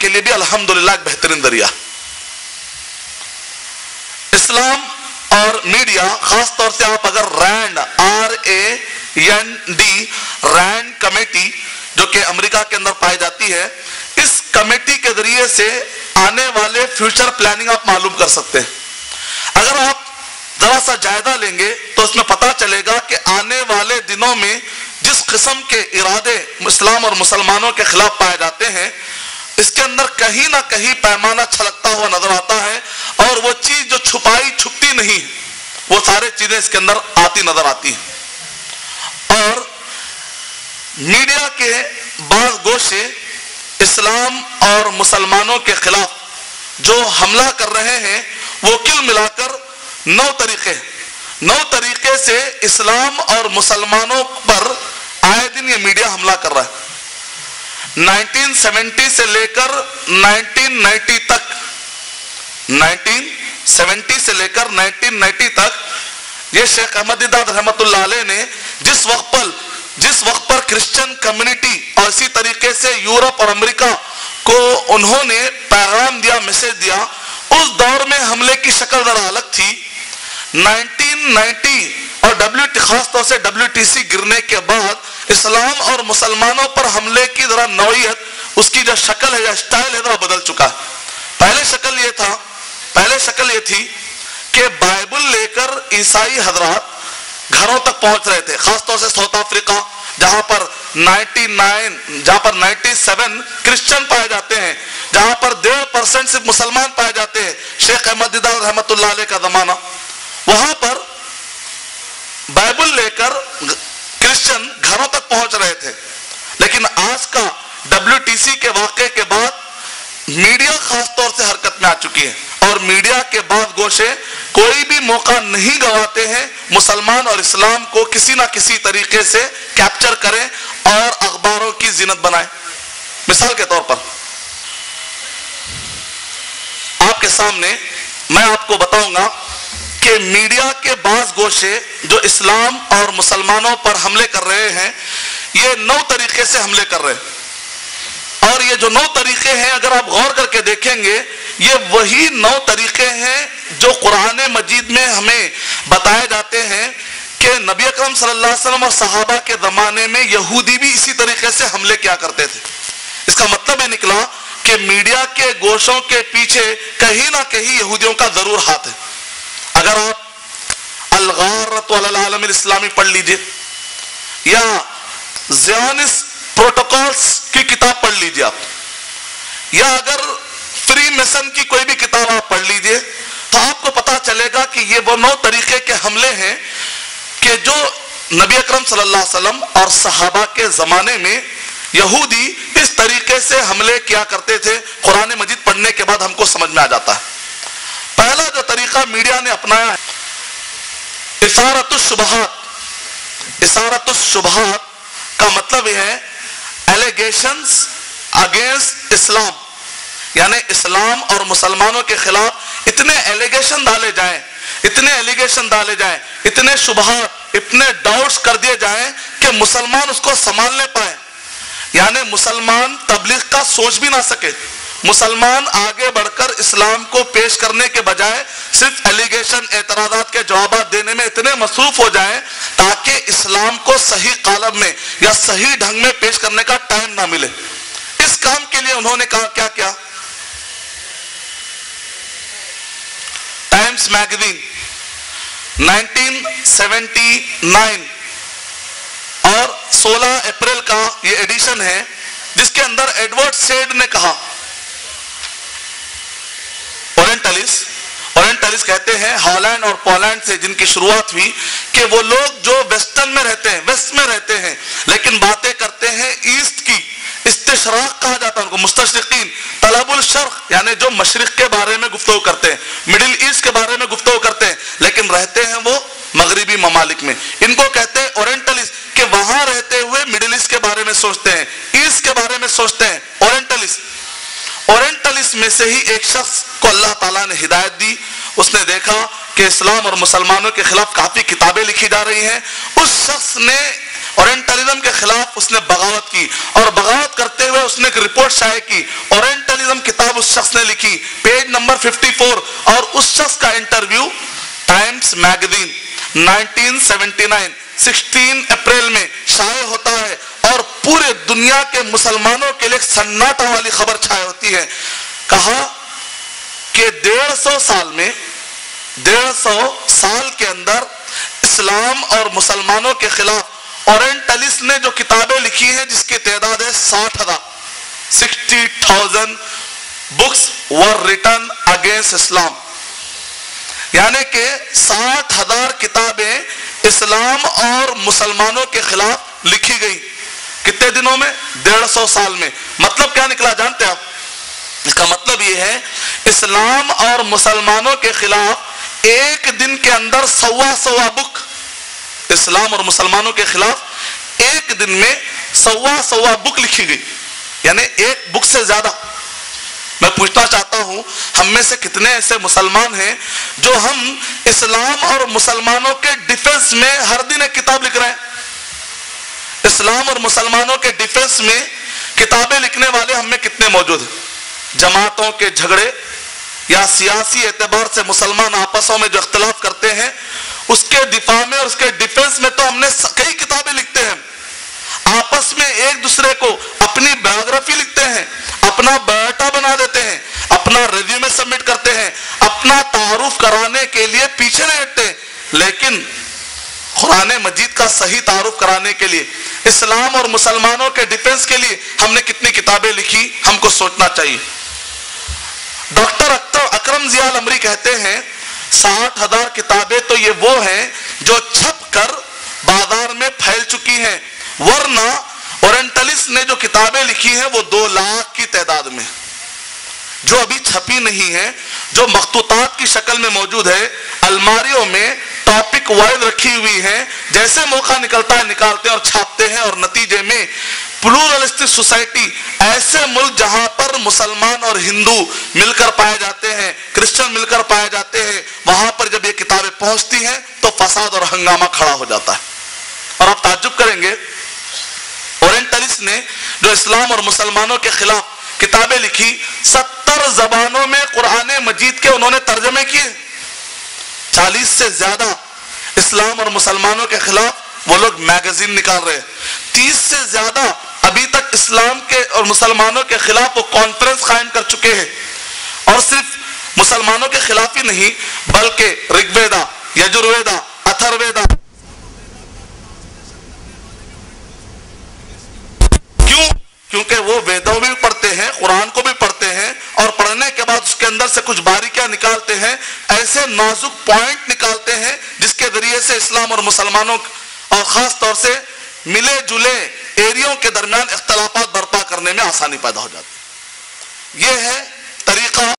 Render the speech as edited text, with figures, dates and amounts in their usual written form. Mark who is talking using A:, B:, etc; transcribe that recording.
A: کے لیے بھی الحمدللہ ایک بہترین ذریعہ. اسلام اور میڈیا، خاص طور سے آپ اگر رینڈ رینڈ کمیٹی جو کہ امریکہ کے اندر پائی جاتی ہے، اس کمیٹی کے ذریعے سے آنے والے فیوچر پلاننگ آپ معلوم کر سکتے ہیں. اگر آپ ذرا سا جائزہ لیں گے تو اس میں پتا چلے گا کہ آنے والے دنوں میں جس قسم کے ارادے اسلام اور مسلمانوں کے خلاف پائے جاتے ہیں، اس کے اندر کہیں نہ کہیں پیمانہ چھلکتا ہوا نظر آتا ہے، اور وہ چیز جو چھپائی چھپتی نہیں ہے وہ سارے چیزیں اس کے اندر آتی نظر آتی ہیں. اور میڈیا کے بعض گوشے اسلام اور مسلمانوں کے خلاف جو حملہ کر رہے ہیں وہ کل ملا کر 9 طریقے سے اسلام اور مسلمانوں پر آئے دن یہ میڈیا حملہ کر رہا ہے. 1970 سے لے کر 1990 تک 1970 سے لے کر 1990 تک یہ شیخ احمد دیداد رحمت اللہ علیہ نے جس وقت پر کرسچن کمیونٹی اور اسی طریقے سے یورپ اور امریکہ کو انہوں نے پیغام دیا، میسج دیا، اس دور میں حملے کی شکل ذرا الگ تھی. 1990 اور خاص طور سے WTC گرنے کے بعد اسلام اور مسلمانوں پر حملے کی ذرا نوعیت، اس کی جو شکل ہے یا اسٹائل ہے ذرا بدل چکا ہے. پہلے شکل یہ تھی کہ بائبل لے کر عیسائی حضرات گھروں تک پہنچ رہے تھے، خاص طور سے ساؤتھ افریقہ جہاں پر 97 کرسچن پائے جاتے ہیں، جہاں پر 1.5% صرف مسلمان پائے جاتے ہیں. شیخ احمد دیداد رحمت اللہ علیہ کا زمانہ، وہاں پر بائبل لے کر کرسچن گھروں تک پہنچ رہے تھے. لیکن آج کا WTC کے واقعے کے بعد میڈیا خاص طور سے حرکت میں آ چکی ہے، اور میڈیا کے بعد گوشے کوئی بھی موقع نہیں گواتے ہیں مسلمان اور اسلام کو کسی نہ کسی طریقے سے کیپچر کریں اور اخباروں کی زینت بنائیں. مثال کے طور پر آپ کے سامنے میں آپ کو بتاؤں گا کہ میڈیا کے بعض گوشے جو اسلام اور مسلمانوں پر حملے کر رہے ہیں، یہ 9 طریقے سے حملے کر رہے ہیں. اور یہ جو 9 طریقے ہیں اگر آپ غور کر کے دیکھیں گے، یہ وہی 9 طریقے ہیں جو قرآن مجید میں ہمیں بتائے جاتے ہیں کہ نبی اکرم صلی اللہ علیہ وسلم اور صحابہ کے زمانے میں یہودی بھی اسی طریقے سے حملے کیا کرتے تھے. اس کا مطلب یہ نکلا کہ میڈیا کے گوشوں کے پیچھے کہیں نہ کہیں یہودیوں کا ضرور ہاتھ ہے. اگر آپ الغارۃ علی العالم الاسلامی پڑھ لیجئے یا زیونسٹ پروٹوکولز کی کتاب پڑھ لیجئے آپ، یا اگر فری میسن کی کوئی بھی کتاب آپ پڑھ لیجئے، تو آپ کو پتا چلے گا کہ یہ وہ 9 طریقے کے حملے ہیں کہ جو نبی اکرم صلی اللہ علیہ وسلم اور صحابہ کے زمانے میں یہودی اس طریقے سے حملے کیا کرتے تھے. قرآن مجید پڑھنے کے بعد ہم کو سمجھ میں آ جاتا ہے. پہلا جو طریقہ میڈیا نے اپنایا ہے اثارت الشبہات کا مطلب یہ ہے ایلیگیشنز اگینسٹ اسلام، یعنی اسلام اور مسلمانوں کے خلاف اتنے ایلیگیشن ڈالے جائیں، اتنے شبہات، اتنے ڈاؤٹس کر دیے جائیں کہ مسلمان اس کو سنبھال نہ پائے. یعنی مسلمان تبلیغ کا سوچ بھی نہ سکے، مسلمان آگے بڑھ کر اسلام کو پیش کرنے کے بجائے صرف ایلیگیشن، اعتراضات کے جوابات دینے میں اتنے مصروف ہو جائیں تاکہ اسلام کو صحیح قالب میں یا صحیح ڈھنگ میں پیش کرنے کا ٹائم نہ ملے. اس کام کے لیے انہوں نے کہا کیا ٹائمز میگزین 1979 اور 16 اپریل کا یہ ایڈیشن ہے، جس کے اندر ایڈورڈ سیڈ نے کہا، اورینٹلس کہتے ہیں ہالینڈ اور پولینڈ سے جن کی شروعات ہوئی، کہ وہ لوگ جو ویسٹ میں رہتے ہیں لیکن باتیں کرتے ہیں ایسٹ کی، استشراق کہا جاتا ہے ان کو، مستشرقین، طلب الشرق یعنی جو مشرق کے بارے میں گفتگو کرتے ہیں، مڈل ایسٹ کے بارے میں گفتگو کرتے ہیں، لیکن رہتے ہیں وہ مغربی ممالک میں. ان کو کہتے ہیں اورینٹلس، کہ وہاں رہتے ہوئے مڈل ایسٹ کے بارے میں سوچتے ہیں، ایسٹ کے بارے میں سوچتے ہیں. اورینٹلس میں سے ہی ایک شخص کو اللہ تعالیٰ نے ہدایت دی. اس نے دیکھا کہ اسلام اور مسلمانوں کے خلاف کافی کتابیں لکھی جا رہی ہیں. اس شخص نے اورینٹلزم کے خلاف اس نے بغاوت کی، اور بغاوت کرتے ہوئے اس نے ایک رپورٹ شائع کی. اورینٹلزم کتاب اس شخص نے لکھی, پیج نمبر 54, اور اس شخص کا انٹرویو ٹائمز میگزین 1979 16 اپریل میں شائع ہوتا ہے, اور پورے دنیا کے مسلمانوں کے لیے سناٹا والی خبر چھائے ہوتی ہے. کہا کہ 150 سال کے اندر اسلام اور مسلمانوں کے خلاف اورینٹلسٹ نے جو کتابیں لکھی ہیں جس کی تعداد ہے 60,000 books were written against Islam, یعنی کہ 60,000 کتابیں اسلام اور مسلمانوں کے خلاف لکھی گئی. کتنے دنوں میں؟ 150 سال میں. مطلب کیا نکلا جانتے ہیں آپ؟ اس کا مطلب یہ ہے اسلام اور مسلمانوں کے خلاف ایک دن کے اندر 100 بک, اسلام اور مسلمانوں کے خلاف ایک دن میں 100 بک لکھی گئی, یعنی ایک بک سے زیادہ. میں پوچھنا چاہتا ہوں ہم میں سے کتنے ایسے مسلمان ہیں جو ہم اسلام اور مسلمانوں کے ڈیفنس میں ہر دن ایک کتاب لکھ رہے ہیں؟ اسلام اور مسلمانوں کے ڈیفنس میں کتابیں لکھنے والے ہم میں کتنے موجود ہیں؟ جماعتوں کے جھگڑے یا سیاسی اعتبار سے مسلمان آپسوں میں جو اختلاف کرتے ہیں اس کے دفاع میں اور اس کے ڈیفنس میں تو ہم نے کئی کتابیں لکھتے ہیں. آپس میں ایک دوسرے کو اپنی بایوگرافی لکھتے ہیں, اپنا بایوڈاٹا بنا دیتے ہیں, اپنا ریزیومے سبمٹ کرتے ہیں, اپنا تعارف کرانے کے لیے پیچھے نہیں ہٹتے. لیکن قرآن مجید کا صحیح تعارف کرانے کے لیے, اسلام اور مسلمانوں کے ڈیفنس کے لیے ہم نے کتنی کتابیں لکھی, ہم کو سوچنا چاہیے. ڈاکٹر اکرم ضیاء العمری کہتے ہیں 60,000 کتابیں تو یہ وہ ہیں جو چھپ کر بازار میں پھیل چکی ہیں, ورنہ اورینٹلسٹ نے جو کتابیں لکھی ہیں وہ 2 لاکھ کی تعداد میں, جو ابھی چھپی نہیں ہے, جو مخطوطات کی شکل میں موجود ہے, الماریوں میں ٹاپک وائز رکھی ہوئی ہیں, جیسے موقع نکلتا ہے نکالتے ہیں اور چھاپتے ہیں. اور نتیجے میں پلورلسٹک سوسائٹی, ایسے ملک جہاں پر مسلمان اور ہندو مل کر پائے جاتے ہیں, کرسچن مل کر پائے جاتے ہیں, وہاں پر جب یہ کتابیں پہنچتی ہیں تو فساد اور ہنگامہ کھڑا ہو جاتا ہے. اور آپ تعجب کریں گے اورینٹلسٹ نے جو اسلام اور مسلمانوں کے خلاف کتابیں لکھی 70 زبانوں میں قرآن مجید کے انہوں نے ترجمے کیے. 40 سے زیادہ اسلام اور مسلمانوں کے خلاف وہ لوگ میگزین نکال رہے ہیں. 30 سے زیادہ ابھی تک اسلام کے اور مسلمانوں کے خلاف وہ کانفرنس قائم کر چکے ہیں. اور صرف مسلمانوں کے خلاف ہی نہیں بلکہ رگ ویدا, یجرویدا, اتھر ویدا. کیونکہ وہ ویدوں میں بھی پڑھتے ہیں, قرآن کو بھی پڑھتے ہیں, اور پڑھنے کے بعد اس کے اندر سے کچھ باریکیاں نکالتے ہیں, ایسے نازک پوائنٹ نکالتے ہیں جس کے ذریعے سے اسلام اور مسلمانوں اور خاص طور سے ملے جلے ایریوں کے درمیان اختلافات برپا کرنے میں آسانی پیدا ہو جاتی ہے. یہ ہے طریقہ